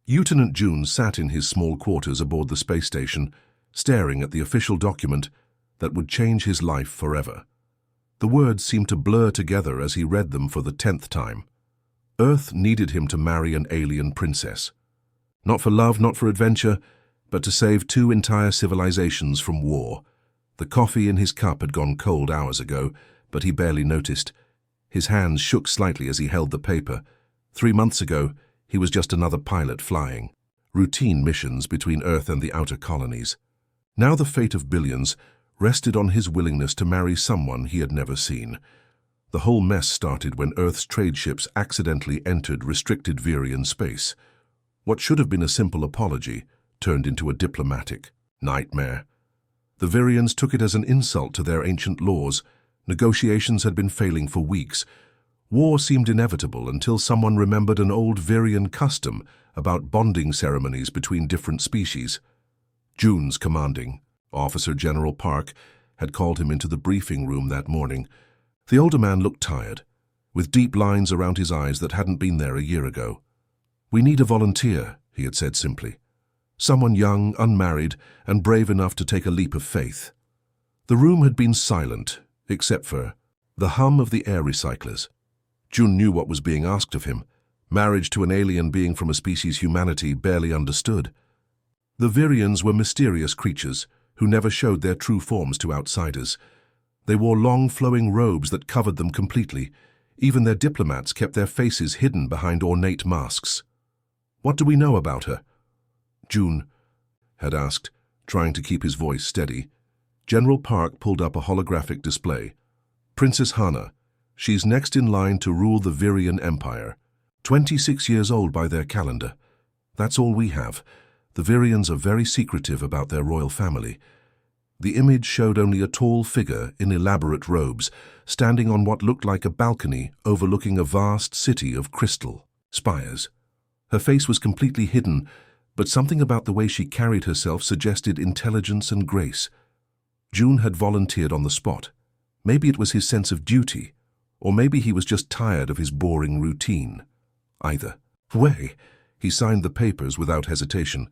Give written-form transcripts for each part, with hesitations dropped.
Lieutenant June sat in his small quarters aboard the space station, staring at the official document that would change his life forever. The words seemed to blur together as he read them for the 10th time. Earth needed him to marry an alien princess. Not for love, not for adventure, but to save 2 entire civilizations from war. The coffee in his cup had gone cold hours ago, but he barely noticed. His hands shook slightly as he held the paper. 3 months ago, he was just another pilot flying routine missions between Earth and the outer colonies. Now the fate of billions rested on his willingness to marry someone he had never seen. The whole mess started when Earth's trade ships accidentally entered restricted Virian space. What should have been a simple apology turned into a diplomatic nightmare. The Virians took it as an insult to their ancient laws. Negotiations had been failing for weeks. War seemed inevitable until someone remembered an old Virian custom about bonding ceremonies between different species. June's commanding officer, General Park, had called him into the briefing room that morning. The older man looked tired, with deep lines around his eyes that hadn't been there a year ago. "We need a volunteer," he had said simply. "Someone young, unmarried, and brave enough to take a leap of faith." The room had been silent, except for the hum of the air recyclers. June knew what was being asked of him. Marriage to an alien being from a species humanity barely understood. The Virians were mysterious creatures who never showed their true forms to outsiders. They wore long flowing robes that covered them completely. Even their diplomats kept their faces hidden behind ornate masks. "What do we know about her?" June had asked, trying to keep his voice steady. General Park pulled up a holographic display. "Princess Hana. She's next in line to rule the Virian Empire. 26 years old by their calendar. That's all we have. The Virians are very secretive about their royal family." The image showed only a tall figure in elaborate robes, standing on what looked like a balcony overlooking a vast city of crystal spires. Her face was completely hidden, but something about the way she carried herself suggested intelligence and grace. June had volunteered on the spot. Maybe it was his sense of duty, or maybe he was just tired of his boring routine. Either way, he signed the papers without hesitation.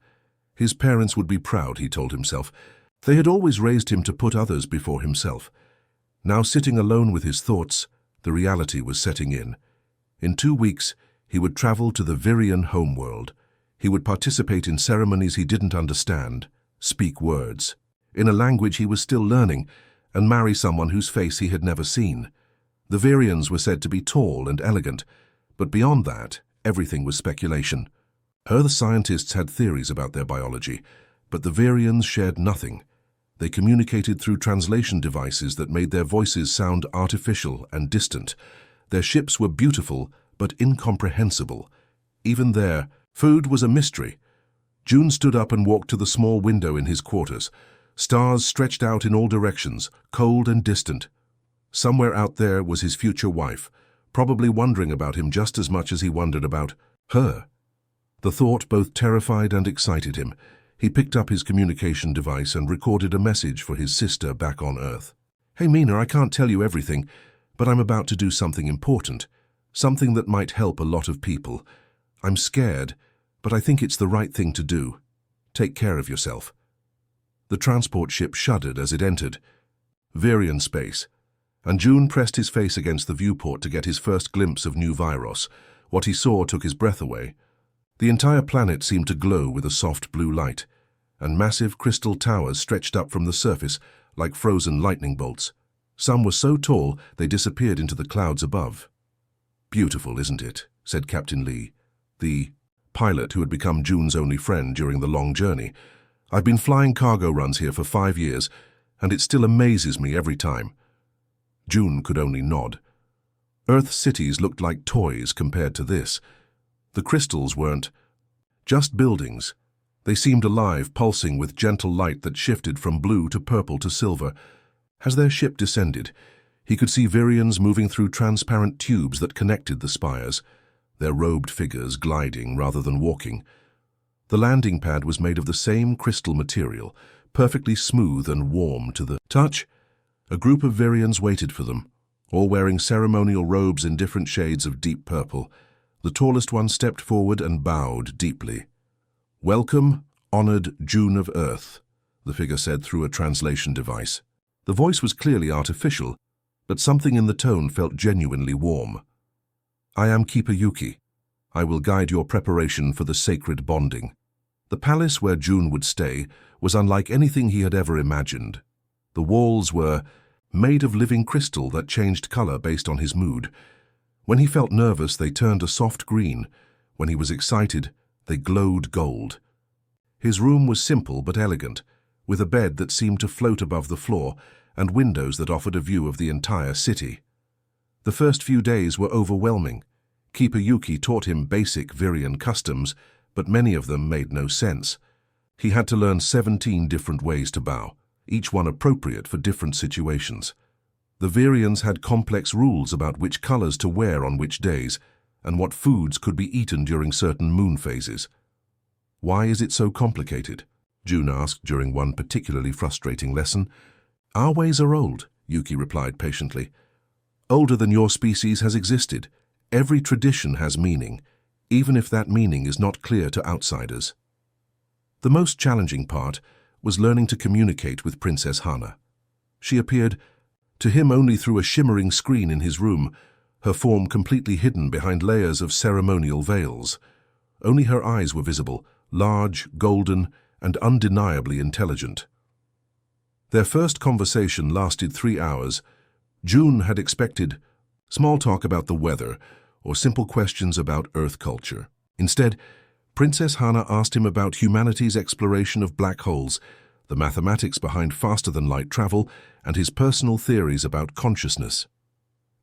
His parents would be proud, he told himself. They had always raised him to put others before himself. Now sitting alone with his thoughts, the reality was setting in. In 2 weeks, he would travel to the Virian homeworld. He would participate in ceremonies he didn't understand, speak words in a language he was still learning, and marry someone whose face he had never seen. The Virians were said to be tall and elegant, but beyond that, everything was speculation. Earth scientists had theories about their biology, but the Virians shared nothing. They communicated through translation devices that made their voices sound artificial and distant. Their ships were beautiful, but incomprehensible. Even there, food was a mystery. June stood up and walked to the small window in his quarters. Stars stretched out in all directions, cold and distant. Somewhere out there was his future wife, probably wondering about him just as much as he wondered about her. The thought both terrified and excited him. He picked up his communication device and recorded a message for his sister back on Earth. "Hey Mina, I can't tell you everything, but I'm about to do something important. Something that might help a lot of people. I'm scared, but I think it's the right thing to do. Take care of yourself." The transport ship shuddered as it entered Virian space, and June pressed his face against the viewport to get his first glimpse of New Viros. What he saw took his breath away. The entire planet seemed to glow with a soft blue light, and massive crystal towers stretched up from the surface like frozen lightning bolts. Some were so tall they disappeared into the clouds above. "Beautiful, isn't it?" said Captain Lee, the pilot who had become June's only friend during the long journey. "I've been flying cargo runs here for 5 years, and it still amazes me every time." June could only nod. Earth cities looked like toys compared to this. The crystals weren't just buildings. They seemed alive, pulsing with gentle light that shifted from blue to purple to silver. As their ship descended, he could see Virians moving through transparent tubes that connected the spires, their robed figures gliding rather than walking. The landing pad was made of the same crystal material, perfectly smooth and warm to the touch. A group of Virians waited for them, all wearing ceremonial robes in different shades of deep purple. The tallest one stepped forward and bowed deeply. "Welcome, honored June of Earth," the figure said through a translation device. The voice was clearly artificial, but something in the tone felt genuinely warm. "I am Keeper Yuki. I will guide your preparation for the sacred bonding." The palace where June would stay was unlike anything he had ever imagined. The walls were made of living crystal that changed color based on his mood. When he felt nervous, they turned a soft green. When he was excited, they glowed gold. His room was simple but elegant, with a bed that seemed to float above the floor and windows that offered a view of the entire city. The first few days were overwhelming. Keeper Yuki taught him basic Virian customs, but many of them made no sense. He had to learn 17 different ways to bow, each one appropriate for different situations. The Virians had complex rules about which colors to wear on which days, and what foods could be eaten during certain moon phases. "Why is it so complicated?" June asked during one particularly frustrating lesson. "Our ways are old," Yuki replied patiently. "Older than your species has existed. Every tradition has meaning, even if that meaning is not clear to outsiders." The most challenging part was learning to communicate with Princess Hana. She appeared to him only through a shimmering screen in his room, her form completely hidden behind layers of ceremonial veils. Only her eyes were visible, large, golden, and undeniably intelligent. Their first conversation lasted 3 hours. June had expected small talk about the weather or simple questions about Earth culture. Instead, Princess Hana asked him about humanity's exploration of black holes, the mathematics behind faster-than-light travel, and his personal theories about consciousness.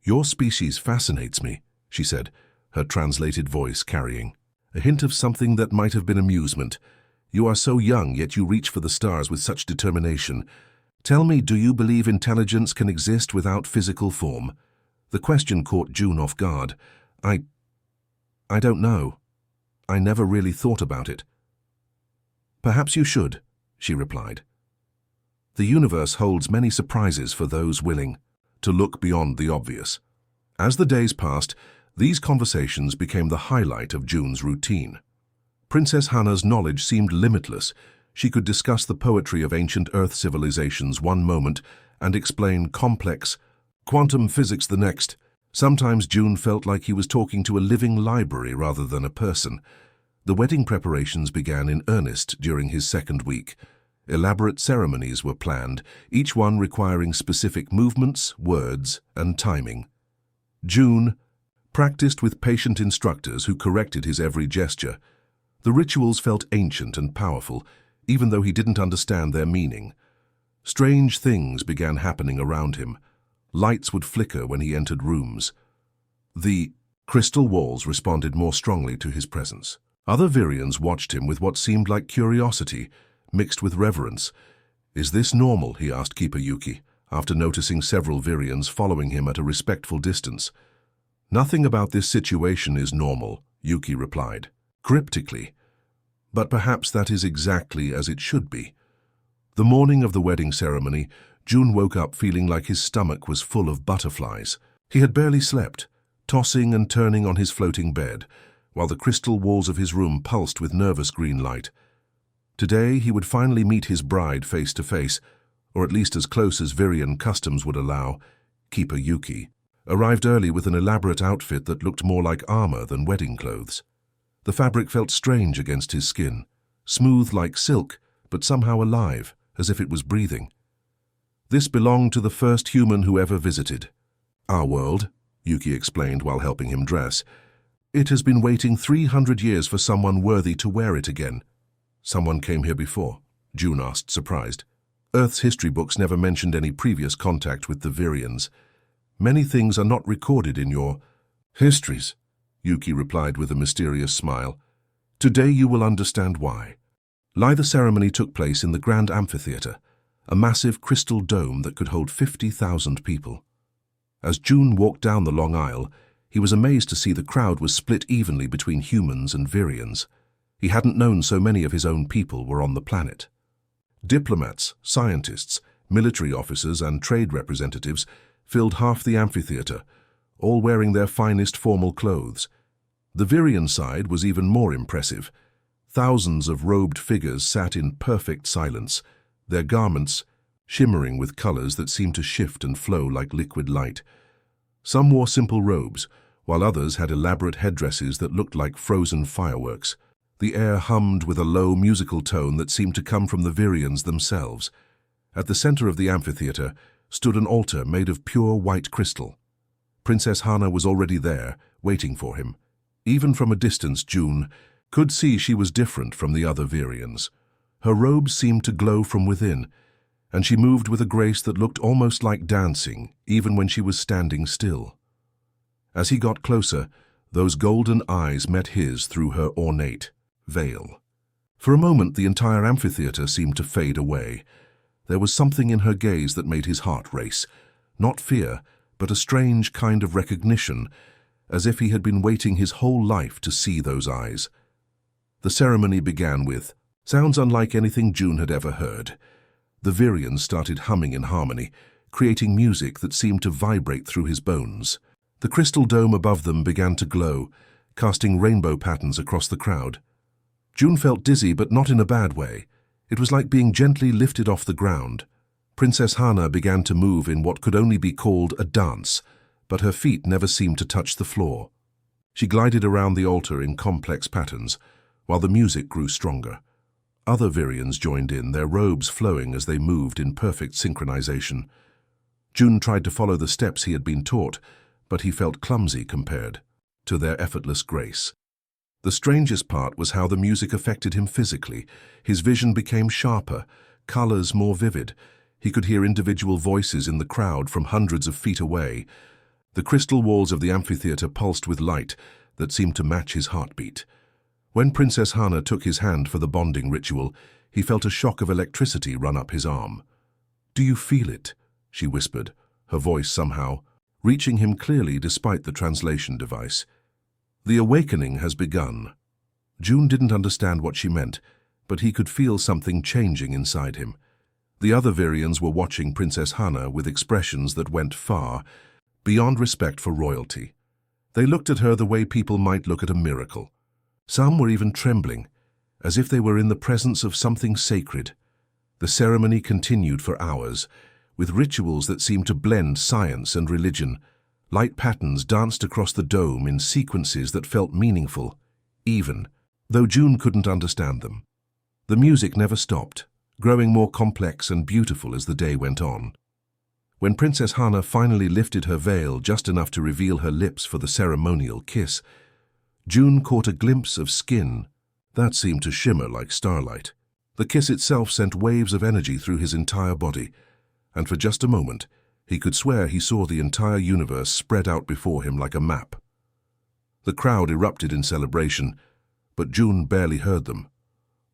"Your species fascinates me," she said, her translated voice carrying a hint of something that might have been amusement. "You are so young, yet you reach for the stars with such determination. Tell me, do you believe intelligence can exist without physical form?" The question caught June off guard. I don't know. I never really thought about it." "Perhaps you should," she replied. "The universe holds many surprises for those willing to look beyond the obvious." As the days passed, these conversations became the highlight of June's routine. Princess Hana's knowledge seemed limitless. She could discuss the poetry of ancient Earth civilizations one moment and explain complex quantum physics the next. Sometimes June felt like he was talking to a living library rather than a person. The wedding preparations began in earnest during his second week. Elaborate ceremonies were planned, each one requiring specific movements, words, and timing. June practiced with patient instructors who corrected his every gesture. The rituals felt ancient and powerful, even though he didn't understand their meaning. Strange things began happening around him. Lights would flicker when he entered rooms. The crystal walls responded more strongly to his presence. Other Virians watched him with what seemed like curiosity, mixed with reverence. "Is this normal?" he asked Keeper Yuki, after noticing several Virians following him at a respectful distance. "Nothing about this situation is normal," Yuki replied, cryptically. "But perhaps that is exactly as it should be." The morning of the wedding ceremony, June woke up feeling like his stomach was full of butterflies. He had barely slept, tossing and turning on his floating bed, while the crystal walls of his room pulsed with nervous green light. Today he would finally meet his bride face to face, or at least as close as Virian customs would allow. Keeper Yuki arrived early with an elaborate outfit that looked more like armor than wedding clothes. The fabric felt strange against his skin, smooth like silk, but somehow alive, as if it was breathing. This belonged to the first human who ever visited our world, Yuki explained while helping him dress. "It has been waiting 300 years for someone worthy to wear it again." "Someone came here before?" June asked, surprised. Earth's history books never mentioned any previous contact with the Virians. "Many things are not recorded in your histories," Yuki replied with a mysterious smile. "Today you will understand why." The ceremony took place in the Grand Amphitheater, a massive crystal dome that could hold 50,000 people. As June walked down the long aisle, he was amazed to see the crowd was split evenly between humans and Virians. He hadn't known so many of his own people were on the planet. Diplomats, scientists, military officers, and trade representatives filled half the amphitheater, all wearing their finest formal clothes. The Virian side was even more impressive. Thousands of robed figures sat in perfect silence, their garments shimmering with colors that seemed to shift and flow like liquid light. Some wore simple robes, while others had elaborate headdresses that looked like frozen fireworks. The air hummed with a low musical tone that seemed to come from the Virians themselves. At the center of the amphitheater stood an altar made of pure white crystal. Princess Hana was already there, waiting for him. Even from a distance, June could see she was different from the other Virians. Her robes seemed to glow from within, and she moved with a grace that looked almost like dancing, even when she was standing still. As he got closer, those golden eyes met his through her ornate veil. For a moment, the entire amphitheater seemed to fade away. There was something in her gaze that made his heart race. Not fear, but a strange kind of recognition, as if he had been waiting his whole life to see those eyes. The ceremony began with sounds unlike anything June had ever heard. The Virians started humming in harmony, creating music that seemed to vibrate through his bones. The crystal dome above them began to glow, casting rainbow patterns across the crowd. June felt dizzy, but not in a bad way. It was like being gently lifted off the ground. Princess Hana began to move in what could only be called a dance, but her feet never seemed to touch the floor. She glided around the altar in complex patterns, while the music grew stronger. Other Virians joined in, their robes flowing as they moved in perfect synchronization. June tried to follow the steps he had been taught, but he felt clumsy compared to their effortless grace. The strangest part was how the music affected him physically. His vision became sharper, colors more vivid. He could hear individual voices in the crowd from hundreds of feet away. The crystal walls of the amphitheater pulsed with light that seemed to match his heartbeat. When Princess Hana took his hand for the bonding ritual, he felt a shock of electricity run up his arm. "Do you feel it?" she whispered, her voice somehow reaching him clearly despite the translation device. "The awakening has begun." June didn't understand what she meant, but he could feel something changing inside him. The other Virians were watching Princess Hana with expressions that went far beyond respect for royalty. They looked at her the way people might look at a miracle. Some were even trembling, as if they were in the presence of something sacred. The ceremony continued for hours, with rituals that seemed to blend science and religion. Light patterns danced across the dome in sequences that felt meaningful, even though June couldn't understand them. The music never stopped, growing more complex and beautiful as the day went on. When Princess Hana finally lifted her veil just enough to reveal her lips for the ceremonial kiss, June caught a glimpse of skin that seemed to shimmer like starlight. The kiss itself sent waves of energy through his entire body, and for just a moment, he could swear he saw the entire universe spread out before him like a map. The crowd erupted in celebration, but June barely heard them.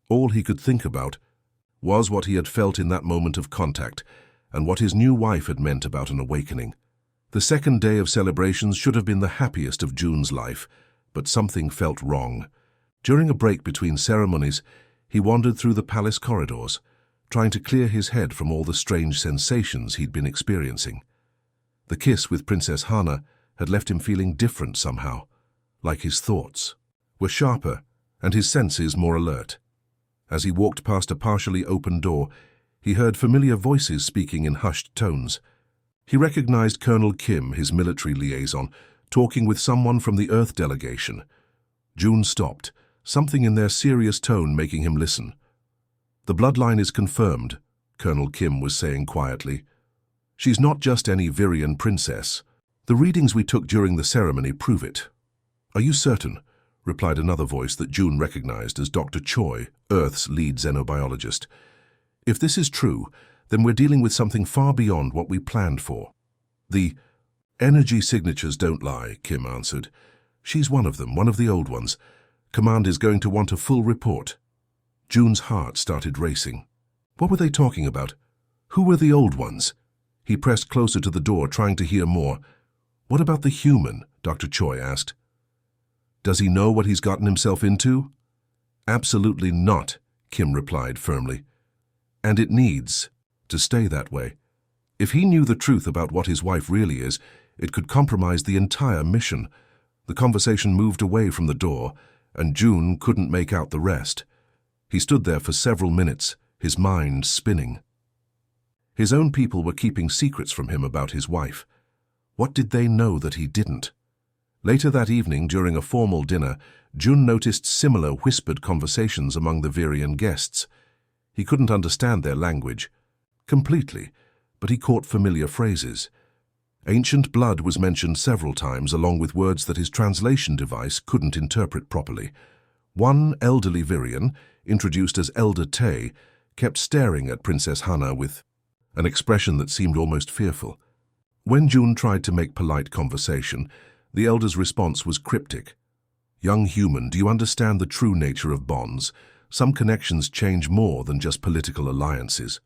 All he could think about was what he had felt in that moment of contact and what his new wife had meant about an awakening. The second day of celebrations should have been the happiest of June's life, but something felt wrong. During a break between ceremonies, he wandered through the palace corridors, trying to clear his head from all the strange sensations he'd been experiencing. The kiss with Princess Hana had left him feeling different somehow, like his thoughts were sharper and his senses more alert. As he walked past a partially open door, he heard familiar voices speaking in hushed tones. He recognized Colonel Kim, his military liaison, talking with someone from the Earth delegation. June stopped, something in their serious tone making him listen. "The bloodline is confirmed," Colonel Kim was saying quietly. "She's not just any Virian princess. The readings we took during the ceremony prove it." "Are you certain?" replied another voice that June recognized as Dr. Choi, Earth's lead xenobiologist. "If this is true, then we're dealing with something far beyond what we planned for." "The energy signatures don't lie," Kim answered. "She's one of them, one of the old ones. Command is going to want a full report." June's heart started racing. What were they talking about? Who were the old ones? He pressed closer to the door, trying to hear more. "What about the human?" Dr. Choi asked. "Does he know what he's gotten himself into?" "Absolutely not," Kim replied firmly. "And it needs to stay that way. If he knew the truth about what his wife really is, it could compromise the entire mission." The conversation moved away from the door, and June couldn't make out the rest. He stood there for several minutes, his mind spinning. His own people were keeping secrets from him about his wife. What did they know that he didn't? Later that evening, during a formal dinner, Jun noticed similar whispered conversations among the Virian guests. He couldn't understand their language completely, but he caught familiar phrases. Ancient blood was mentioned several times, along with words that his translation device couldn't interpret properly. One elderly Virian, introduced as Elder Tay, kept staring at Princess Hana with an expression that seemed almost fearful. When Jun tried to make polite conversation, the elder's response was cryptic. "Young human, do you understand the true nature of bonds? Some connections change more than just political alliances."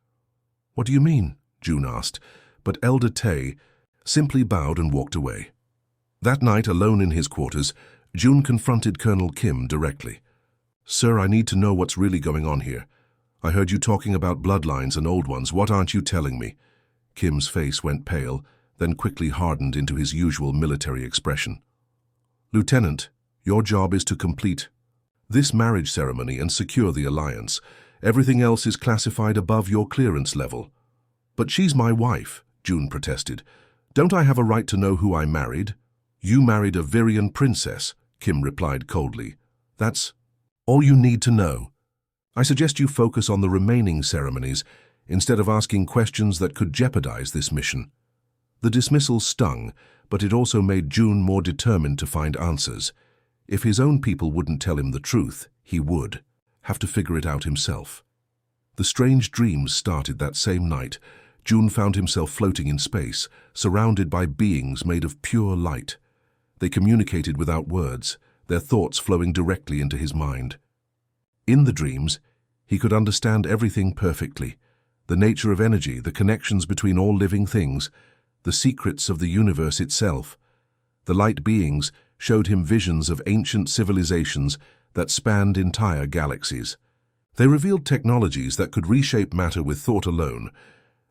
"What do you mean?" Jun asked, but Elder Tay simply bowed and walked away. That night, alone in his quarters, Jun confronted Colonel Kim directly. "Sir, I need to know what's really going on here. I heard you talking about bloodlines and old ones. What aren't you telling me?" Kim's face went pale, then quickly hardened into his usual military expression. "Lieutenant, your job is to complete this marriage ceremony and secure the alliance. Everything else is classified above your clearance level." "But she's my wife," Jun protested. "Don't I have a right to know who I married?" "You married a Virian princess," Kim replied coldly. "That's all you need to know. I suggest you focus on the remaining ceremonies instead of asking questions that could jeopardize this mission." The dismissal stung, but it also made Jun more determined to find answers. If his own people wouldn't tell him the truth, he would have to figure it out himself. The strange dreams started that same night. Jun found himself floating in space, surrounded by beings made of pure light. They communicated without words, their thoughts flowing directly into his mind. In the dreams, he could understand everything perfectly: the nature of energy, the connections between all living things, the secrets of the universe itself. The light beings showed him visions of ancient civilizations that spanned entire galaxies. They revealed technologies that could reshape matter with thought alone,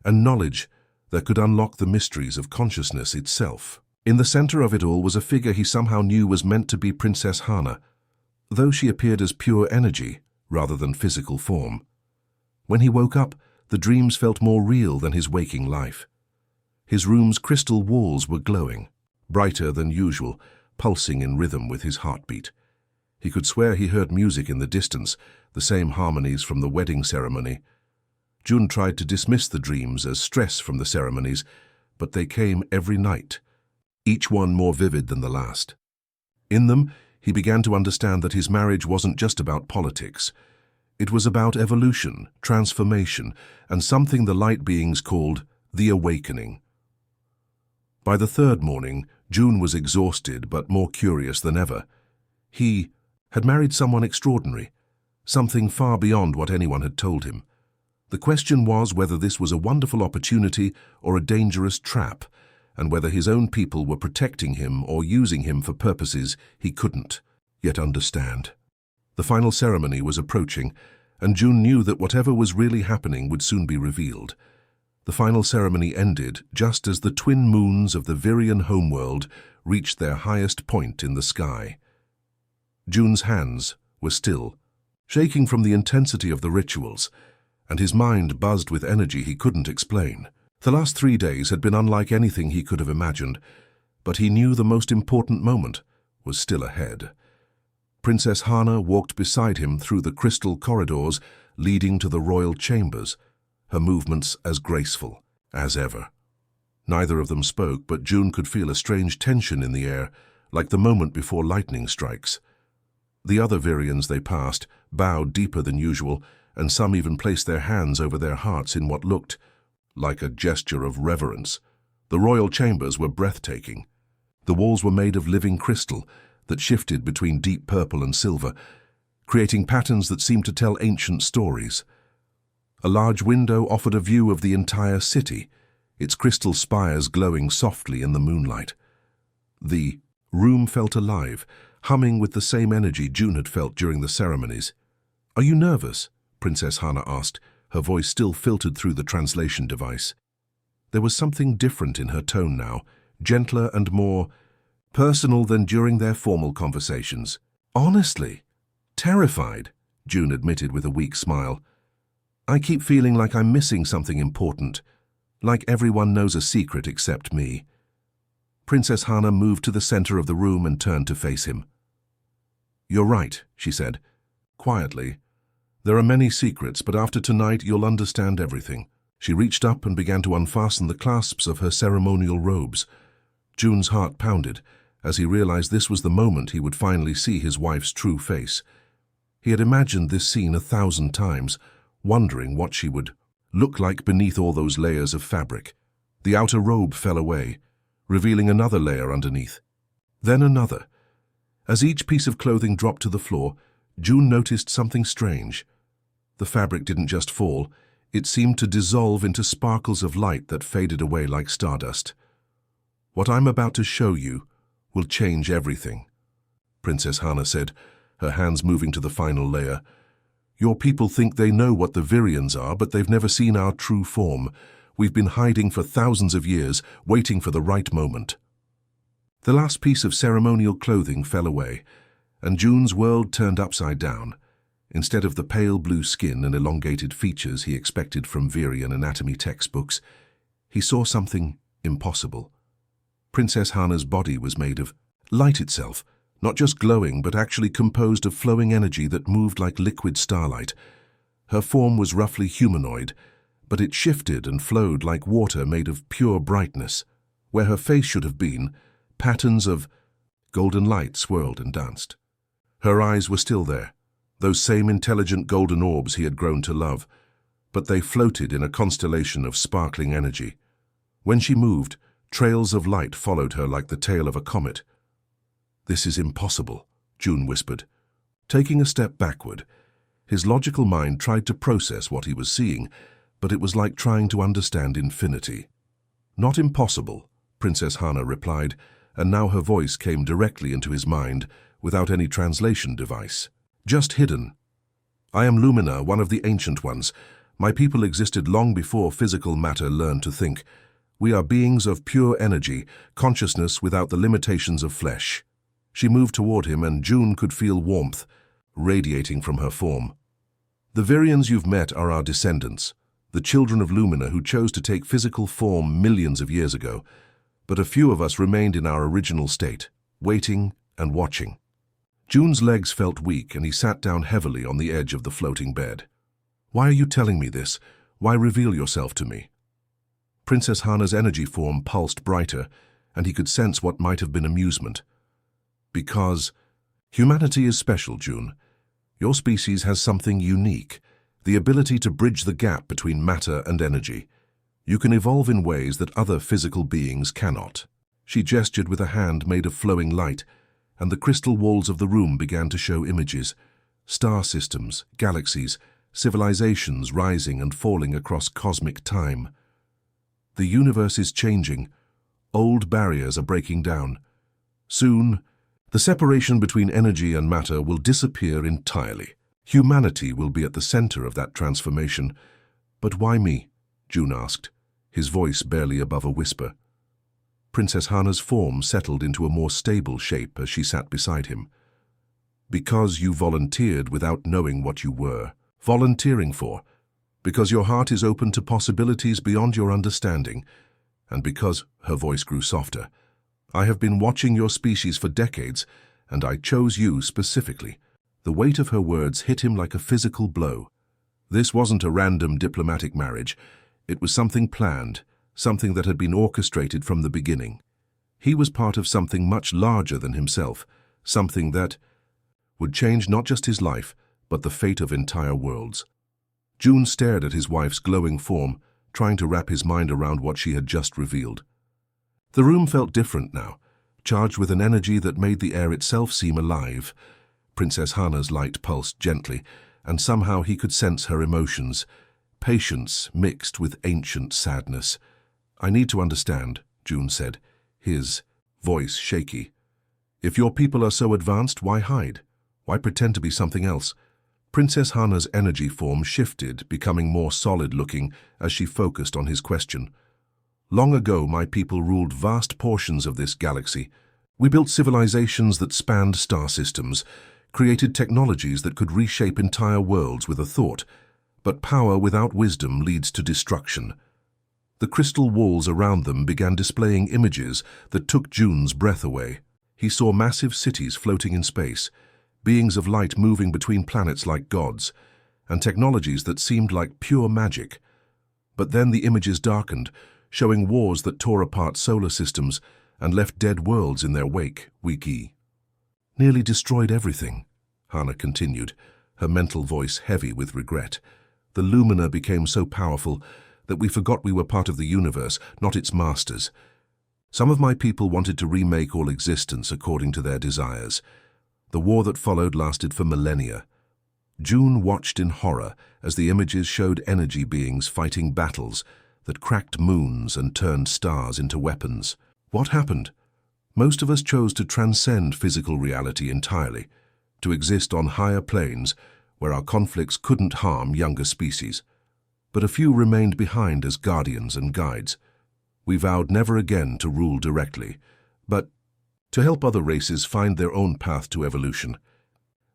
and knowledge that could unlock the mysteries of consciousness itself. In the center of it all was a figure he somehow knew was meant to be Princess Hana, though she appeared as pure energy rather than physical form. When he woke up, the dreams felt more real than his waking life. His room's crystal walls were glowing, brighter than usual, pulsing in rhythm with his heartbeat. He could swear he heard music in the distance, the same harmonies from the wedding ceremony. Jun tried to dismiss the dreams as stress from the ceremonies, but they came every night, each one more vivid than the last. In them, he began to understand that his marriage wasn't just about politics. It was about evolution, transformation, and something the light beings called the awakening. By the third morning, Jun was exhausted but more curious than ever. He had married someone extraordinary, something far beyond what anyone had told him. The question was whether this was a wonderful opportunity or a dangerous trap, and whether his own people were protecting him or using him for purposes he couldn't yet understand. The final ceremony was approaching, and Jun knew that whatever was really happening would soon be revealed. The final ceremony ended just as the twin moons of the Virian homeworld reached their highest point in the sky. Jun's hands were still, shaking from the intensity of the rituals, and his mind buzzed with energy he couldn't explain. The last 3 days had been unlike anything he could have imagined, but he knew the most important moment was still ahead. Princess Hana walked beside him through the crystal corridors leading to the royal chambers, her movements as graceful as ever. Neither of them spoke, but Jun could feel a strange tension in the air, like the moment before lightning strikes. The other Virians they passed bowed deeper than usual, and some even placed their hands over their hearts in what looked like a gesture of reverence. The royal chambers were breathtaking. The walls were made of living crystal that shifted between deep purple and silver, creating patterns that seemed to tell ancient stories. A large window offered a view of the entire city, its crystal spires glowing softly in the moonlight. The room felt alive, humming with the same energy Jun had felt during the ceremonies. "Are you nervous?" Princess Hana asked, her voice still filtered through the translation device. There was something different in her tone now, gentler and more personal than during their formal conversations. "Honestly, terrified," June admitted with a weak smile. I keep feeling like I'm missing something important, like everyone knows a secret except me. Princess Hana moved to the center of the room and turned to face him. You're right, she said, quietly. There are many secrets, but after tonight you'll understand everything. She reached up and began to unfasten the clasps of her ceremonial robes. June's heart pounded as he realized this was the moment he would finally see his wife's true face. He had imagined this scene 1,000 times, wondering what she would look like beneath all those layers of fabric. The outer robe fell away, revealing another layer underneath. Then another. As each piece of clothing dropped to the floor, June noticed something strange. The fabric didn't just fall, it seemed to dissolve into sparkles of light that faded away like stardust. What I'm about to show you will change everything, Princess Hana said, her hands moving to the final layer. Your people think they know what the Virions are, but they've never seen our true form. We've been hiding for thousands of years, waiting for the right moment. The last piece of ceremonial clothing fell away, and June's world turned upside down. Instead of the pale blue skin and elongated features he expected from Virion anatomy textbooks, he saw something impossible. Princess Hana's body was made of light itself, not just glowing, but actually composed of flowing energy that moved like liquid starlight. Her form was roughly humanoid, but it shifted and flowed like water made of pure brightness. Where her face should have been, patterns of golden light swirled and danced. Her eyes were still there, those same intelligent golden orbs he had grown to love, but they floated in a constellation of sparkling energy. When she moved, trails of light followed her like the tail of a comet. This is impossible, June whispered. Taking a step backward, his logical mind tried to process what he was seeing, but it was like trying to understand infinity. Not impossible, Princess Hana replied, and now her voice came directly into his mind, without any translation device. Just hidden. I am Lumina, one of the ancient ones. My people existed long before physical matter learned to think. We are beings of pure energy, consciousness without the limitations of flesh. She moved toward him, and June could feel warmth radiating from her form. The Virions you've met are our descendants, the children of Lumina who chose to take physical form millions of years ago, but a few of us remained in our original state, waiting and watching. June's legs felt weak, and he sat down heavily on the edge of the floating bed. Why are you telling me this? Why reveal yourself to me? Princess Hana's energy form pulsed brighter, and he could sense what might have been amusement. Because humanity is special, June. Your species has something unique, the ability to bridge the gap between matter and energy. You can evolve in ways that other physical beings cannot. She gestured with a hand made of flowing light, and the crystal walls of the room began to show images, star systems, galaxies, civilizations rising and falling across cosmic time. The universe is changing. Old barriers are breaking down. Soon, the separation between energy and matter will disappear entirely. Humanity will be at the center of that transformation. But why me? June asked, his voice barely above a whisper. Princess Hana's form settled into a more stable shape as she sat beside him. Because you volunteered without knowing what you were volunteering for. Because your heart is open to possibilities beyond your understanding. And because, her voice grew softer, I have been watching your species for decades, and I chose you specifically. The weight of her words hit him like a physical blow. This wasn't a random diplomatic marriage. It was something planned, something that had been orchestrated from the beginning. He was part of something much larger than himself, something that would change not just his life, but the fate of entire worlds. June stared at his wife's glowing form, trying to wrap his mind around what she had just revealed. The room felt different now, charged with an energy that made the air itself seem alive. Princess Hana's light pulsed gently, and somehow he could sense her emotions, patience mixed with ancient sadness. I need to understand, June said, his voice shaky. If your people are so advanced, why hide? Why pretend to be something else? Princess Hana's energy form shifted, becoming more solid-looking as she focused on his question. Long ago, my people ruled vast portions of this galaxy. We built civilizations that spanned star systems, created technologies that could reshape entire worlds with a thought, but power without wisdom leads to destruction. The crystal walls around them began displaying images that took June's breath away. He saw massive cities floating in space, beings of light moving between planets like gods, and technologies that seemed like pure magic. But then the images darkened, showing wars that tore apart solar systems and left dead worlds in their wake. Wiki nearly destroyed everything, Hana continued, her mental voice heavy with regret. The Lumina became so powerful that we forgot we were part of the universe, not its masters. Some of my people wanted to remake all existence according to their desires. The war that followed lasted for millennia. June watched in horror as the images showed energy beings fighting battles that cracked moons and turned stars into weapons. What happened? Most of us chose to transcend physical reality entirely, to exist on higher planes where our conflicts couldn't harm younger species. But a few remained behind as guardians and guides. We vowed never again to rule directly, but to help other races find their own path to evolution.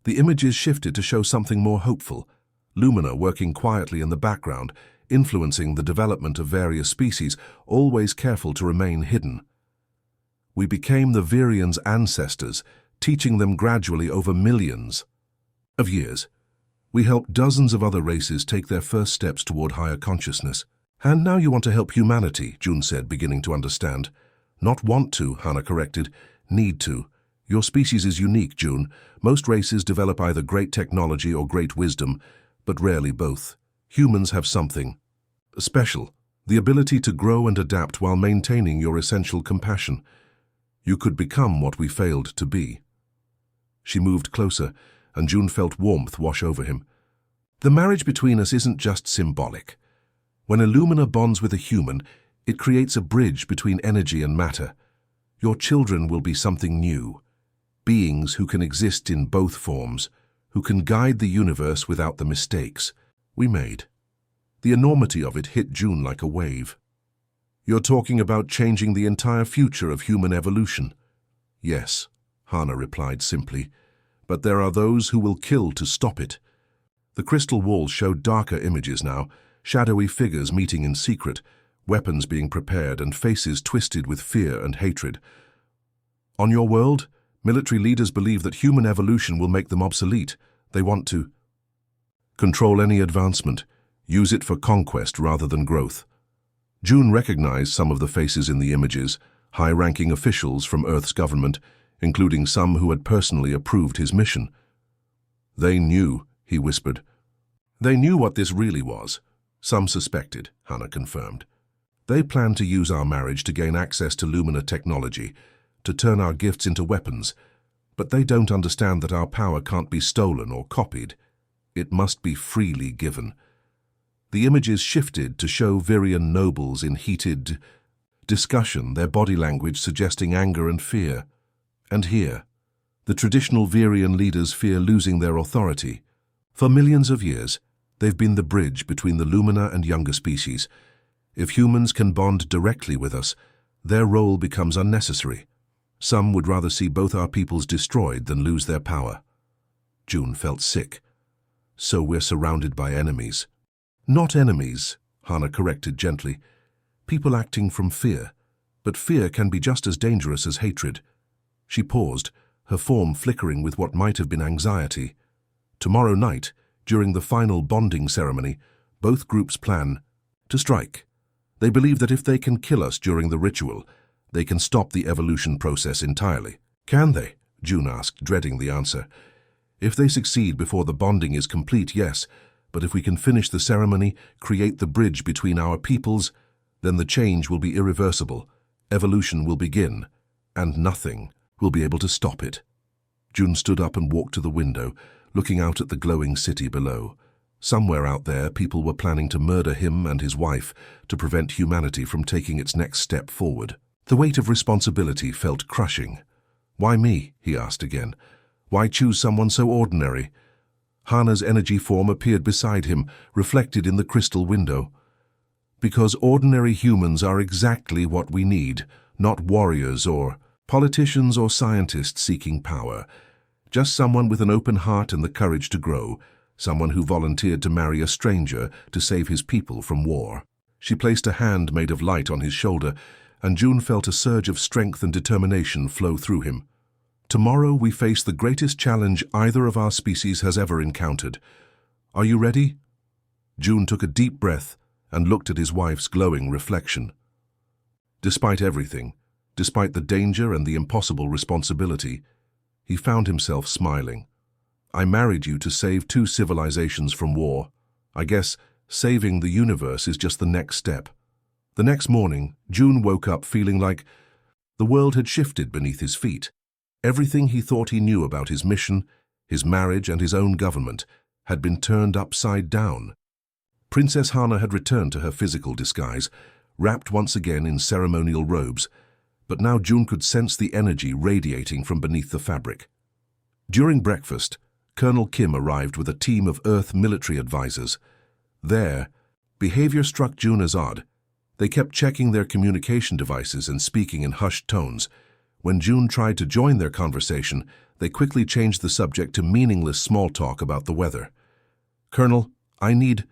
The images shifted to show something more hopeful, Lumina working quietly in the background, influencing the development of various species, always careful to remain hidden. We became the Virians' ancestors, teaching them gradually over millions of years. We helped dozens of other races take their first steps toward higher consciousness. And now you want to help humanity, June said, beginning to understand. Not want to, Hana corrected. Need to. Your species is unique, June. Most races develop either great technology or great wisdom, but rarely both. Humans have something special, the ability to grow and adapt while maintaining your essential compassion. You could become what we failed to be. She moved closer, and June felt warmth wash over him. The marriage between us isn't just symbolic. When a Lumina bonds with a human, it creates a bridge between energy and matter. Your children will be something new, beings who can exist in both forms, who can guide the universe without the mistakes we made. The enormity of it hit June like a wave. You're talking about changing the entire future of human evolution. Yes, Hana replied simply, but there are those who will kill to stop it. The crystal walls showed darker images now, shadowy figures meeting in secret, weapons being prepared and faces twisted with fear and hatred. On your world, military leaders believe that human evolution will make them obsolete. They want to control any advancement, use it for conquest rather than growth. June recognized some of the faces in the images, high-ranking officials from Earth's government, including some who had personally approved his mission. They knew, he whispered. They knew what this really was. Some suspected, Hana confirmed. They planned to use our marriage to gain access to Lumina technology, to turn our gifts into weapons, but they don't understand that our power can't be stolen or copied. It must be freely given. The images shifted to show Virian nobles in heated discussion, their body language suggesting anger and fear. And here, the traditional Virian leaders fear losing their authority. For millions of years, they've been the bridge between the Lumina and younger species. If humans can bond directly with us, their role becomes unnecessary. Some would rather see both our peoples destroyed than lose their power. June felt sick. So we're surrounded by enemies. Not enemies, Hana corrected gently. People acting from fear. But fear can be just as dangerous as hatred. She paused, her form flickering with what might have been anxiety. Tomorrow night, during the final bonding ceremony, both groups plan to strike. They believe that if they can kill us during the ritual, they can stop the evolution process entirely. Can they? June asked, dreading the answer. If they succeed before the bonding is complete, yes, but if we can finish the ceremony, create the bridge between our peoples, then the change will be irreversible. Evolution will begin, and nothing will be able to stop it. June stood up and walked to the window, looking out at the glowing city below. Somewhere out there, people were planning to murder him and his wife to prevent humanity from taking its next step forward. The weight of responsibility felt crushing. Why me? He asked again. Why choose someone so ordinary? Hana's energy form appeared beside him, reflected in the crystal window. Because ordinary humans are exactly what we need, not warriors or politicians or scientists seeking power. Just someone with an open heart and the courage to grow, someone who volunteered to marry a stranger to save his people from war. She placed a hand made of light on his shoulder, and June felt a surge of strength and determination flow through him. Tomorrow we face the greatest challenge either of our species has ever encountered. Are you ready? June took a deep breath and looked at his wife's glowing reflection. Despite everything, despite the danger and the impossible responsibility, he found himself smiling. I married you to save two civilizations from war. I guess saving the universe is just the next step. The next morning, June woke up feeling like the world had shifted beneath his feet. Everything he thought he knew about his mission, his marriage, and his own government had been turned upside down. Princess Hana had returned to her physical disguise, wrapped once again in ceremonial robes, but now June could sense the energy radiating from beneath the fabric. During breakfast, Colonel Kim arrived with a team of Earth military advisors. Their behavior struck June as odd. They kept checking their communication devices and speaking in hushed tones. When June tried to join their conversation, they quickly changed the subject to meaningless small talk about the weather. "Colonel, I need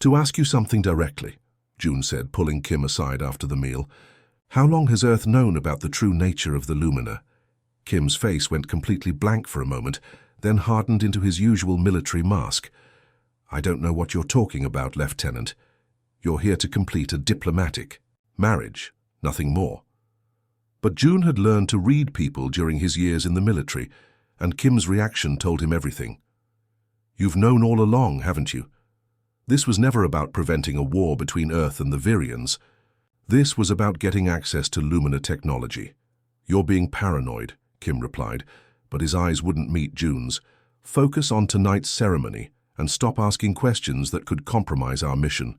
to ask you something directly," June said, pulling Kim aside after the meal. "How long has Earth known about the true nature of the Lumina?" Kim's face went completely blank for a moment, then hardened into his usual military mask. "I don't know what you're talking about, Lieutenant. You're here to complete a diplomatic marriage, nothing more." But June had learned to read people during his years in the military, and Kim's reaction told him everything. "You've known all along, haven't you? This was never about preventing a war between Earth and the Virians. This was about getting access to Lumina technology." "You're being paranoid," Kim replied, but his eyes wouldn't meet June's. "Focus on tonight's ceremony and stop asking questions that could compromise our mission."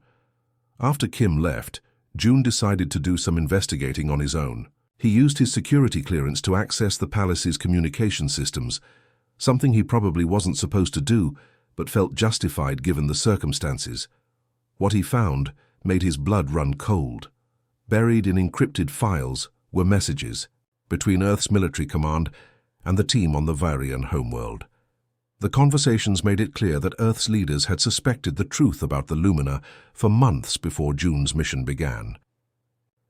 After Kim left, June decided to do some investigating on his own. He used his security clearance to access the palace's communication systems, something he probably wasn't supposed to do, but felt justified given the circumstances. What he found made his blood run cold. Buried in encrypted files were messages between Earth's military command and the team on the Varian homeworld. The conversations made it clear that Earth's leaders had suspected the truth about the Lumina for months before June's mission began.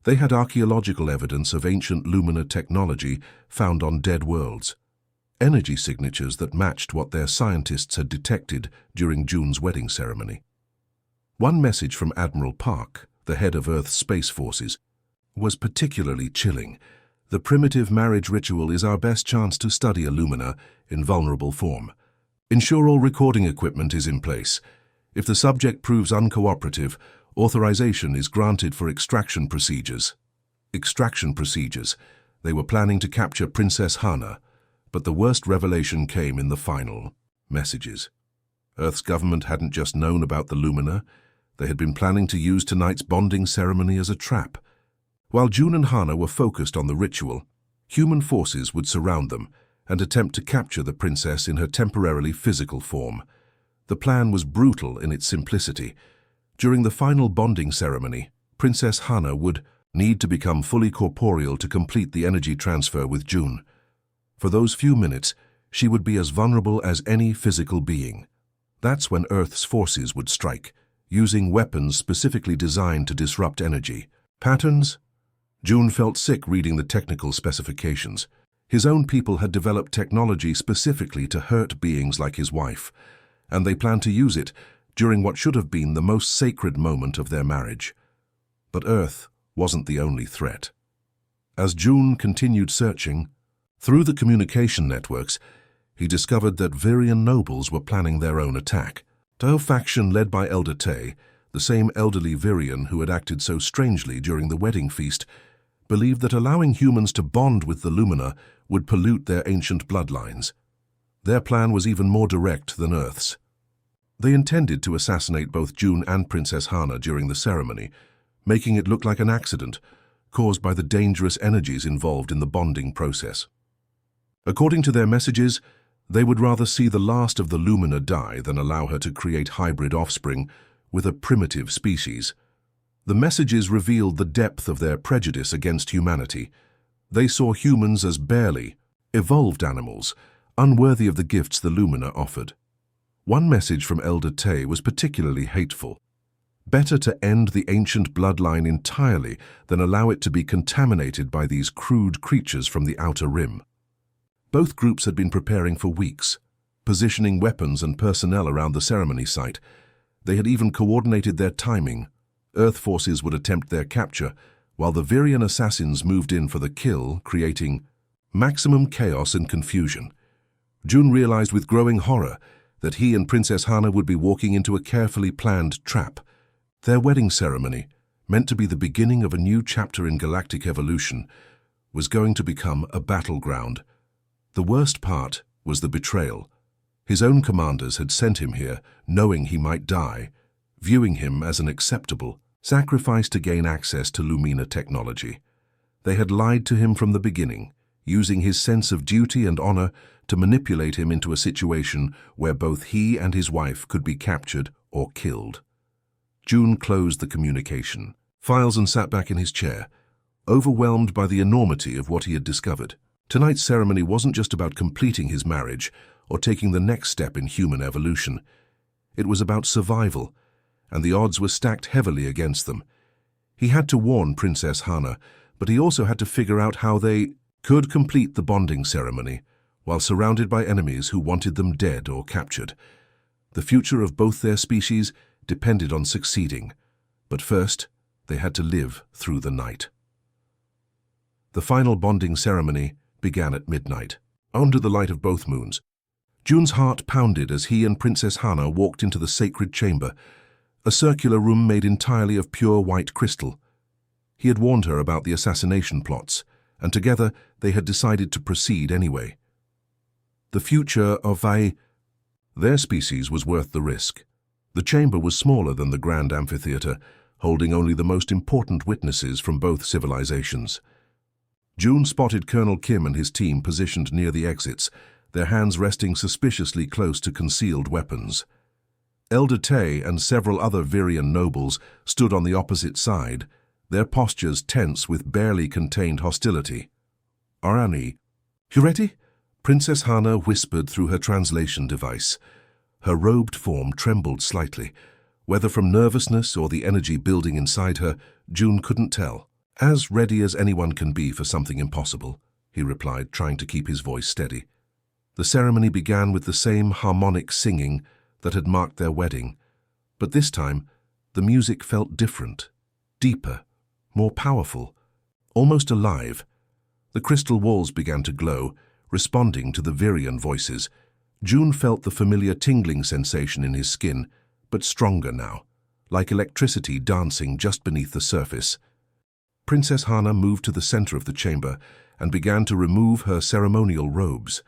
They had archaeological evidence of ancient Lumina technology found on dead worlds, energy signatures that matched what their scientists had detected during June's wedding ceremony. One message from Admiral Park, the head of Earth's space forces, was particularly chilling. "The primitive marriage ritual is our best chance to study a Lumina in vulnerable form. Ensure all recording equipment is in place. If the subject proves uncooperative, authorization is granted for extraction procedures." Extraction procedures. They were planning to capture Princess Hana, but the worst revelation came in the final messages. Earth's government hadn't just known about the Lumina, they had been planning to use tonight's bonding ceremony as a trap. While June and Hana were focused on the ritual, human forces would surround them and attempt to capture the princess in her temporarily physical form. The plan was brutal in its simplicity. During the final bonding ceremony, Princess Hana would need to become fully corporeal to complete the energy transfer with June. For those few minutes, she would be as vulnerable as any physical being. That's when Earth's forces would strike, using weapons specifically designed to disrupt energy. Patterns? June felt sick reading the technical specifications. His own people had developed technology specifically to hurt beings like his wife, and they planned to use it during what should have been the most sacred moment of their marriage. But Earth wasn't the only threat. As June continued searching, through the communication networks, he discovered that Virian nobles were planning their own attack. Tao faction led by Elder Tay, the same elderly Virian who had acted so strangely during the wedding feast, believed that allowing humans to bond with the Lumina would pollute their ancient bloodlines. Their plan was even more direct than Earth's. They intended to assassinate both June and Princess Hana during the ceremony, making it look like an accident caused by the dangerous energies involved in the bonding process. According to their messages, they would rather see the last of the Lumina die than allow her to create hybrid offspring with a primitive species. The messages revealed the depth of their prejudice against humanity. They saw humans as barely evolved animals, unworthy of the gifts the Lumina offered. One message from Elder Tay was particularly hateful. Better to end the ancient bloodline entirely than allow it to be contaminated by these crude creatures from the Outer Rim. Both groups had been preparing for weeks, positioning weapons and personnel around the ceremony site. They had even coordinated their timing. Earth forces would attempt their capture, while the Virian assassins moved in for the kill, creating maximum chaos and confusion. June realized with growing horror that he and Princess Hana would be walking into a carefully planned trap. Their wedding ceremony, meant to be the beginning of a new chapter in galactic evolution, was going to become a battleground. The worst part was the betrayal. His own commanders had sent him here, knowing he might die, viewing him as an acceptable sacrifice to gain access to Lumina technology. They had lied to him from the beginning, using his sense of duty and honor to manipulate him into a situation where both he and his wife could be captured or killed. June closed the communication files and sat back in his chair, overwhelmed by the enormity of what he had discovered. Tonight's ceremony wasn't just about completing his marriage or taking the next step in human evolution. It was about survival, and the odds were stacked heavily against them. He had to warn Princess Hana, but he also had to figure out how they could complete the bonding ceremony while surrounded by enemies who wanted them dead or captured. The future of both their species depended on succeeding, but first they had to live through the night. The final bonding ceremony began at midnight, under the light of both moons. June's heart pounded as he and Princess Hana walked into the sacred chamber, a circular room made entirely of pure white crystal. He had warned her about the assassination plots, and together they had decided to proceed anyway. The future of their species was worth the risk. The chamber was smaller than the grand amphitheater, holding only the most important witnesses from both civilizations. June spotted Colonel Kim and his team positioned near the exits, their hands resting suspiciously close to concealed weapons. Elder Tay and several other Virian nobles stood on the opposite side, their postures tense with barely contained hostility. "Arani, you ready?" Princess Hana whispered through her translation device. Her robed form trembled slightly. Whether from nervousness or the energy building inside her, June couldn't tell. "As ready as anyone can be for something impossible," he replied, trying to keep his voice steady. The ceremony began with the same harmonic singing that had marked their wedding, but this time the music felt different, deeper, more powerful, almost alive. The crystal walls began to glow, responding to the Virian voices. June felt the familiar tingling sensation in his skin, but stronger now, like electricity dancing just beneath the surface. Princess Hana moved to the center of the chamber and began to remove her ceremonial robes.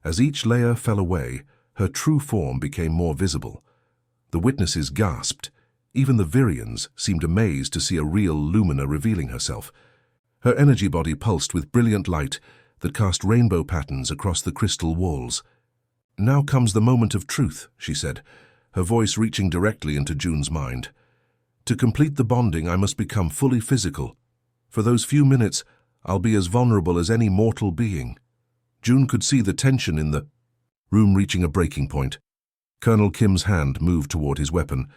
As each layer fell away, her true form became more visible. The witnesses gasped. Even the Virians seemed amazed to see a real Lumina revealing herself. Her energy body pulsed with brilliant light that cast rainbow patterns across the crystal walls. "Now comes the moment of truth," she said, her voice reaching directly into June's mind. "To complete the bonding, I must become fully physical. For those few minutes, I'll be as vulnerable as any mortal being." June could see the tension in the room reaching a breaking point. Colonel Kim's hand moved toward his weapon.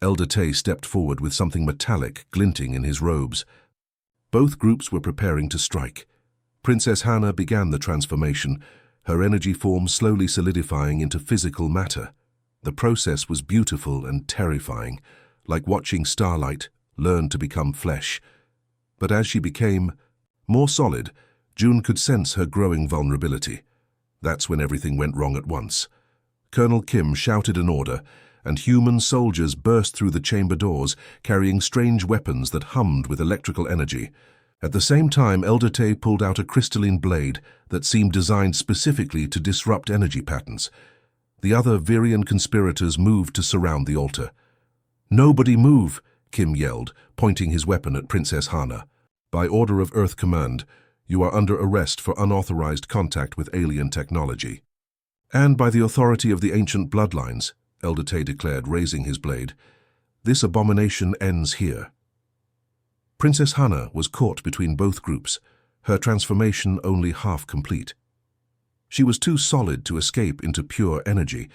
Elder Tay stepped forward with something metallic glinting in his robes. Both groups were preparing to strike. Princess Hana began the transformation, her energy form slowly solidifying into physical matter. The process was beautiful and terrifying, like watching starlight learn to become flesh. But as she became more solid, June could sense her growing vulnerability. That's when everything went wrong at once. Colonel Kim shouted an order, and human soldiers burst through the chamber doors, carrying strange weapons that hummed with electrical energy. At the same time, Elder Tay pulled out a crystalline blade that seemed designed specifically to disrupt energy patterns. The other Virian conspirators moved to surround the altar. "Nobody move!" Kim yelled, pointing his weapon at Princess Hana. "By order of Earth Command, you are under arrest for unauthorized contact with alien technology." "And by the authority of the ancient bloodlines," Elder Tay declared, raising his blade, "this abomination ends here." Princess Hana was caught between both groups, her transformation only half complete. She was too solid to escape into pure energy,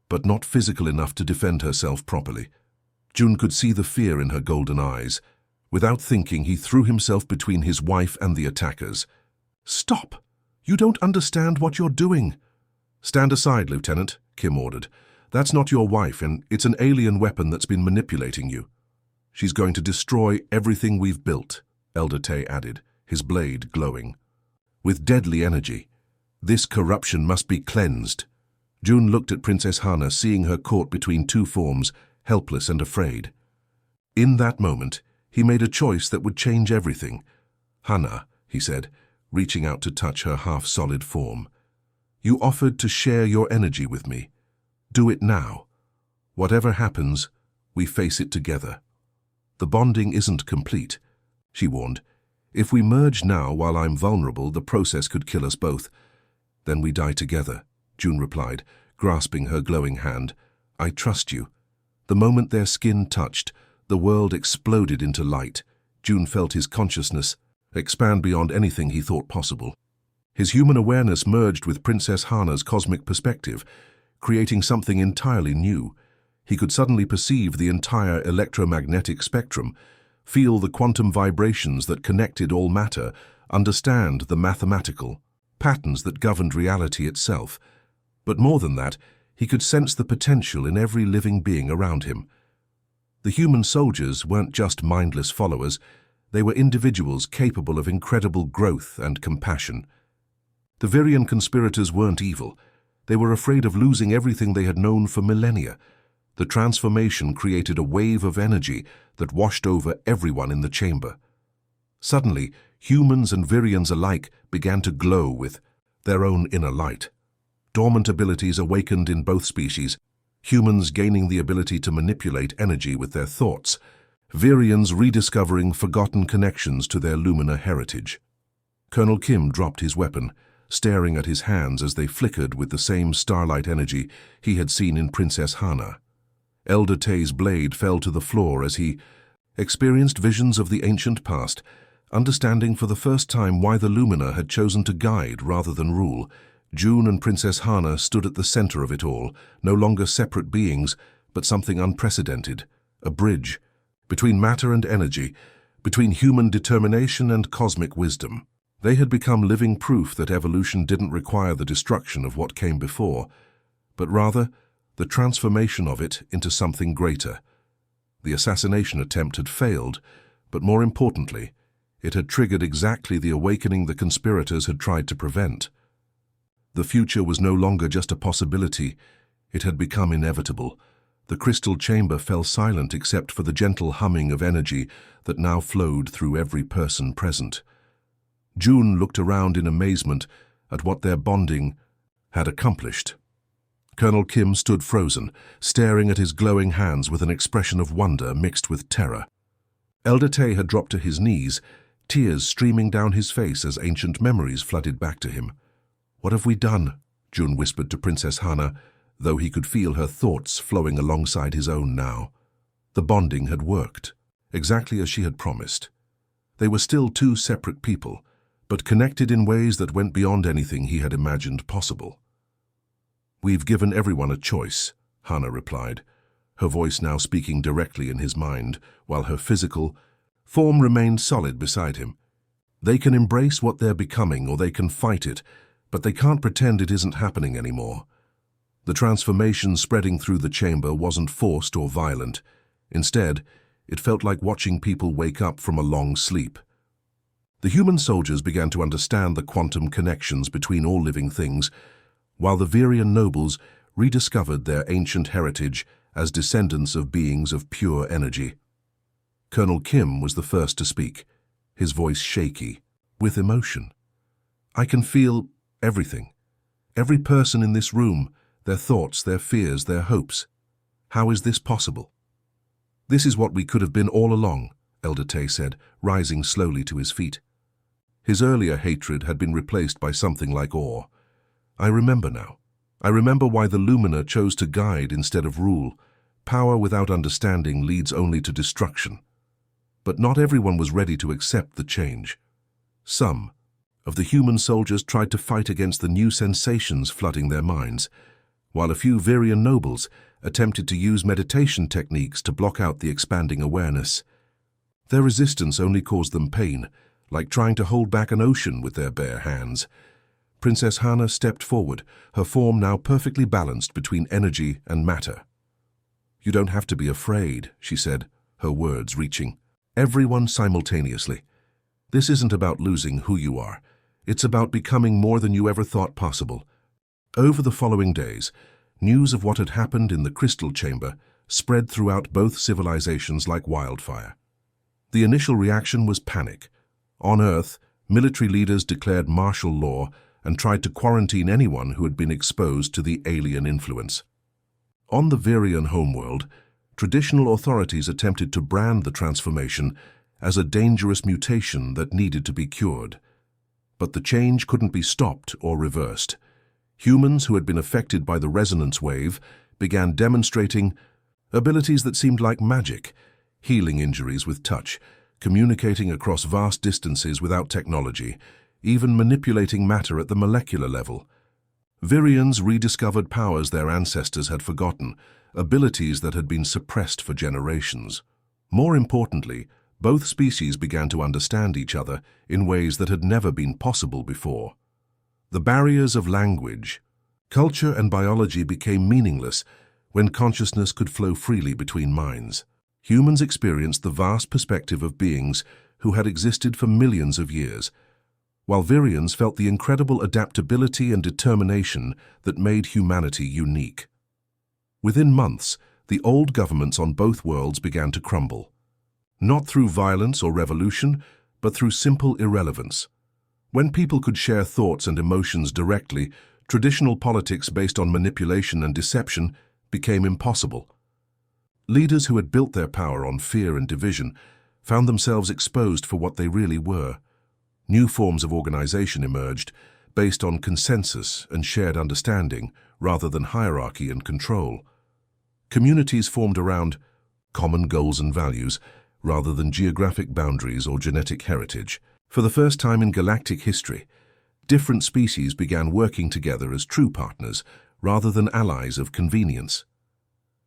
but not physical enough to defend herself properly. June could see the fear in her golden eyes. Without thinking, he threw himself between his wife and the attackers. "Stop! You don't understand what you're doing." "Stand aside, Lieutenant," Kim ordered. "That's not your wife, and it's an alien weapon that's been manipulating you." "She's going to destroy everything we've built," Elder Tay added, his blade glowing. "With deadly energy. This corruption must be cleansed." June looked at Princess Hana, seeing her caught between two forms, helpless and afraid. In that moment, he made a choice that would change everything. "Hana," he said, reaching out to touch her half-solid form. "You offered to share your energy with me. Do it now. Whatever happens, we face it together." "The bonding isn't complete," she warned. "If we merge now while I'm vulnerable, the process could kill us both." "Then we die together," June replied, grasping her glowing hand. "I trust you." The moment their skin touched, the world exploded into light. June felt his consciousness expand beyond anything he thought possible. His human awareness merged with Princess Hana's cosmic perspective, creating something entirely new. He could suddenly perceive the entire electromagnetic spectrum, feel the quantum vibrations that connected all matter, understand the mathematical patterns that governed reality itself. But more than that, he could sense the potential in every living being around him. The human soldiers weren't just mindless followers, they were individuals capable of incredible growth and compassion. The Virian conspirators weren't evil. They were afraid of losing everything they had known for millennia. The transformation created a wave of energy that washed over everyone in the chamber. Suddenly, humans and Virians alike began to glow with their own inner light. Dormant abilities awakened in both species, humans gaining the ability to manipulate energy with their thoughts, Virians rediscovering forgotten connections to their Lumina heritage. Colonel Kim dropped his weapon, staring at his hands as they flickered with the same starlight energy he had seen in Princess Hana. Elder Tay's blade fell to the floor as he experienced visions of the ancient past, understanding for the first time why the Lumina had chosen to guide rather than rule. June and Princess Hana stood at the center of it all, no longer separate beings, but something unprecedented, a bridge between matter and energy, between human determination and cosmic wisdom. They had become living proof that evolution didn't require the destruction of what came before, but rather the transformation of it into something greater. The assassination attempt had failed, but more importantly, it had triggered exactly the awakening the conspirators had tried to prevent. The future was no longer just a possibility, it had become inevitable. The crystal chamber fell silent except for the gentle humming of energy that now flowed through every person present. June looked around in amazement at what their bonding had accomplished. Colonel Kim stood frozen, staring at his glowing hands with an expression of wonder mixed with terror. Elder Tay had dropped to his knees, tears streaming down his face as ancient memories flooded back to him. "What have we done?" June whispered to Princess Hana, though he could feel her thoughts flowing alongside his own now. The bonding had worked, exactly as she had promised. They were still two separate people, but connected in ways that went beyond anything he had imagined possible. "We've given everyone a choice," Hana replied, her voice now speaking directly in his mind, while her physical form remained solid beside him. "They can embrace what they're becoming or they can fight it, but they can't pretend it isn't happening anymore." The transformation spreading through the chamber wasn't forced or violent. Instead, it felt like watching people wake up from a long sleep. The human soldiers began to understand the quantum connections between all living things, while the Virian nobles rediscovered their ancient heritage as descendants of beings of pure energy. Colonel Kim was the first to speak, his voice shaky, with emotion. "I can feel everything. Every person in this room, their thoughts, their fears, their hopes. How is this possible?" "This is what we could have been all along," Elder Tay said, rising slowly to his feet. His earlier hatred had been replaced by something like awe. "I remember now. I remember why the Lumina chose to guide instead of rule. Power without understanding leads only to destruction." But not everyone was ready to accept the change. Some, of the human soldiers tried to fight against the new sensations flooding their minds, while a few Virian nobles attempted to use meditation techniques to block out the expanding awareness. Their resistance only caused them pain, like trying to hold back an ocean with their bare hands. Princess Hana stepped forward, her form now perfectly balanced between energy and matter. "You don't have to be afraid," she said, her words reaching everyone simultaneously. "This isn't about losing who you are. It's about becoming more than you ever thought possible." Over the following days, news of what had happened in the crystal chamber spread throughout both civilizations like wildfire. The initial reaction was panic. On Earth, military leaders declared martial law and tried to quarantine anyone who had been exposed to the alien influence. On the Virian homeworld, traditional authorities attempted to brand the transformation as a dangerous mutation that needed to be cured. But the change couldn't be stopped or reversed. Humans who had been affected by the resonance wave began demonstrating abilities that seemed like magic, healing injuries with touch, communicating across vast distances without technology, even manipulating matter at the molecular level. Virians rediscovered powers their ancestors had forgotten, abilities that had been suppressed for generations. More importantly, both species began to understand each other in ways that had never been possible before. The barriers of language, culture, and biology became meaningless when consciousness could flow freely between minds. Humans experienced the vast perspective of beings who had existed for millions of years, while Virians felt the incredible adaptability and determination that made humanity unique. Within months, the old governments on both worlds began to crumble. Not through violence or revolution, but through simple irrelevance. When people could share thoughts and emotions directly, traditional politics based on manipulation and deception became impossible. Leaders who had built their power on fear and division found themselves exposed for what they really were. New forms of organization emerged, based on consensus and shared understanding rather than hierarchy and control. Communities formed around common goals and values rather than geographic boundaries or genetic heritage. For the first time in galactic history, different species began working together as true partners rather than allies of convenience.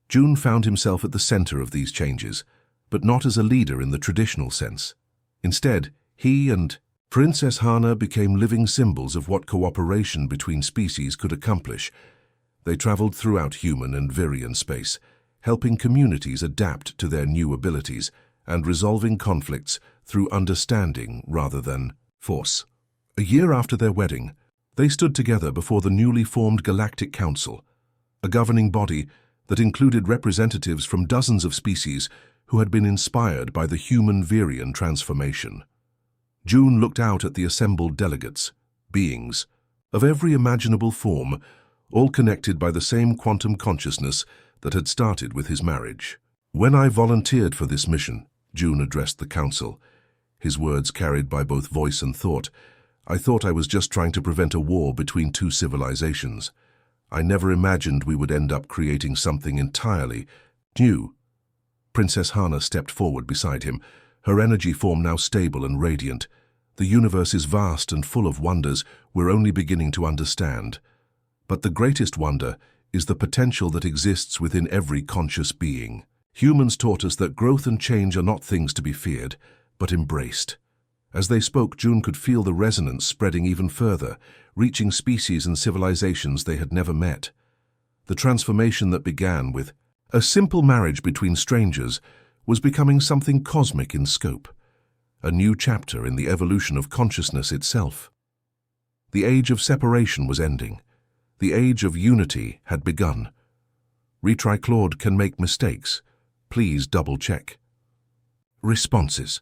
June found himself at the center of these changes, but not as a leader in the traditional sense. Instead, he and Princess Hana became living symbols of what cooperation between species could accomplish. They traveled throughout human and Virian space, helping communities adapt to their new abilities and resolving conflicts through understanding rather than force. A year after their wedding, they stood together before the newly formed Galactic Council, a governing body that included representatives from dozens of species who had been inspired by the human-Virian transformation. June looked out at the assembled delegates, beings of every imaginable form, all connected by the same quantum consciousness that had started with his marriage. "When I volunteered for this mission," June addressed the council, his words carried by both voice and thought, "I thought I was just trying to prevent a war between two civilizations. I never imagined we would end up creating something entirely new." Princess Hana stepped forward beside him, her energy form now stable and radiant. "The universe is vast and full of wonders we're only beginning to understand. But the greatest wonder is the potential that exists within every conscious being. Humans taught us that growth and change are not things to be feared, but embraced." As they spoke, June could feel the resonance spreading even further, reaching species and civilizations they had never met. The transformation that began with a simple marriage between strangers was becoming something cosmic in scope, a new chapter in the evolution of consciousness itself. The age of separation was ending. The age of unity had begun. Retry Claude can make mistakes. Please double-check. Responses.